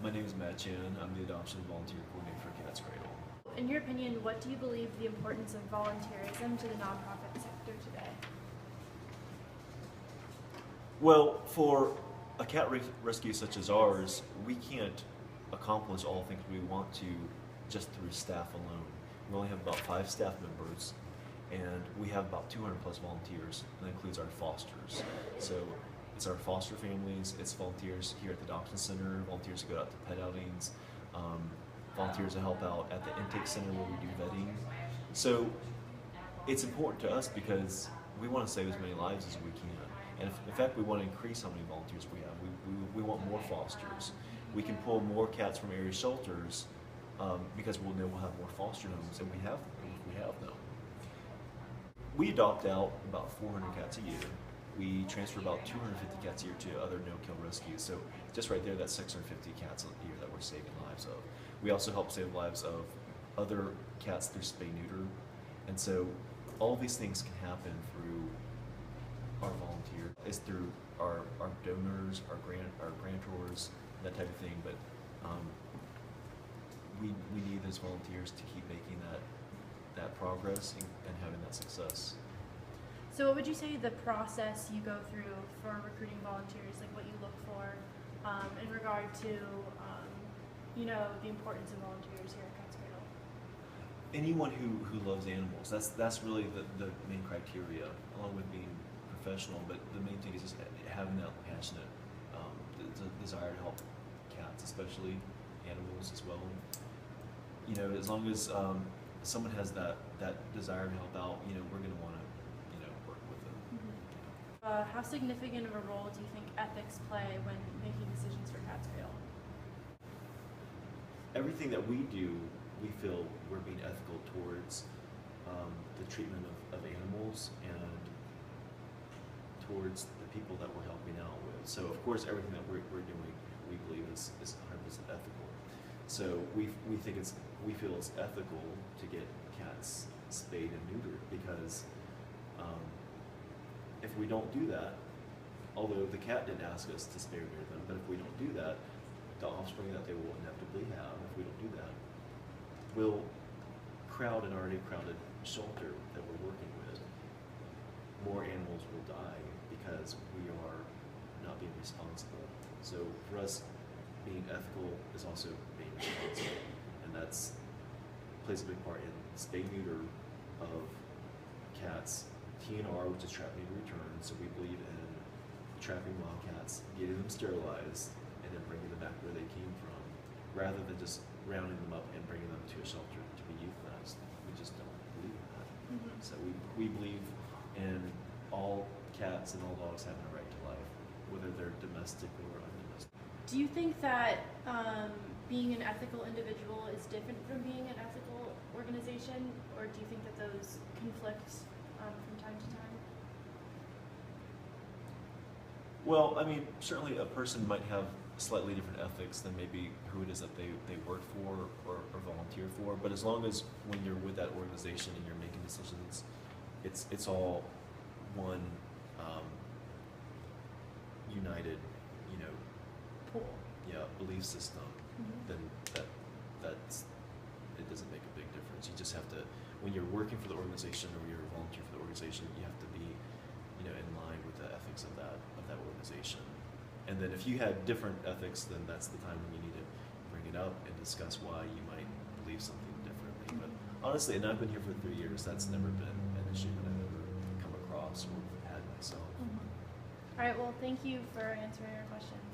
My name is Matt Chan. I'm the Adoption Volunteer Coordinator for Cat's Cradle. In your opinion, what do you believe the importance of volunteerism to the nonprofit sector today? Well, for a cat rescue such as ours, we can't accomplish all the things we want to just through staff alone. We only have about 5 staff members, and we have about 200 plus volunteers, and that includes our fosters. So it's our foster families, it's volunteers here at the adoption center, volunteers who go out to pet outings, volunteers to help out at the intake center where we do vetting. So it's important to us because we want to save as many lives as we can. And in fact, we want to increase how many volunteers we have. We want more fosters. We can pull more cats from area shelters because we'll know we'll have more foster homes, and we have them. We adopt out about 400 cats a year. We transfer about 250 cats a year to other no-kill rescues. So just right there, that's 650 cats a year that we're saving lives of. We also help save lives of other cats through spay-neuter. And so all of these things can happen through our volunteer. It's through our donors, our grantors, that type of thing. But we need those volunteers to keep making that progress and having that success. So what would you say the process you go through for recruiting volunteers, like what you look for in regard to, the importance of volunteers here at Cat's Cradle? Anyone who loves animals, that's really the main criteria, along with being professional, but the main thing is just having that passionate desire to help cats, especially animals as well. As long as someone has that desire to help out, we're going to want to work with them. Mm-hmm. How significant of a role do you think ethics play when making decisions for Cat's Cradle? Everything that we do, we feel we're being ethical towards the treatment of animals and towards the people that we're helping out with. So of course everything that we're doing, we believe is 100% ethical. So we feel it's ethical to get cats spayed and neutered because if we don't do that, although the cat didn't ask us to spay or neuter them, but if we don't do that, the offspring that they will inevitably have, if we don't do that, will crowd an already crowded shelter that we're working with. More animals will die because we are not being responsible. So for us, being ethical is also being responsible, and that's plays a big part in spay neuter of cats. TNR, which is trap neuter return, so we believe in trapping wild cats, getting them sterilized, and then bringing them back where they came from, rather than just rounding them up and bringing them to a shelter to be euthanized. We just don't believe in that. Mm-hmm. So we believe in all cats and all dogs having a right to life, whether they're domestic or undomestic. Do you think that being an ethical individual is different from being an ethical organization, or do you think that those conflict from time to time? Well, I mean, certainly a person might have slightly different ethics than maybe who it is that they work for or volunteer for, but as long as when you're with that organization and you're making decisions, it's all one united, Cool. belief system. Mm-hmm. Then it doesn't make a big difference. You just have to, when you're working for the organization or you're a volunteer for the organization, you have to be in line with the ethics of that organization. And then if you had different ethics, then that's the time when you need to bring it up and discuss why you might believe something differently. But honestly, and I've been here for 3 years, that's never been an issue that I've ever come across or had myself. Mm-hmm. All right, well, thank you for answering our questions.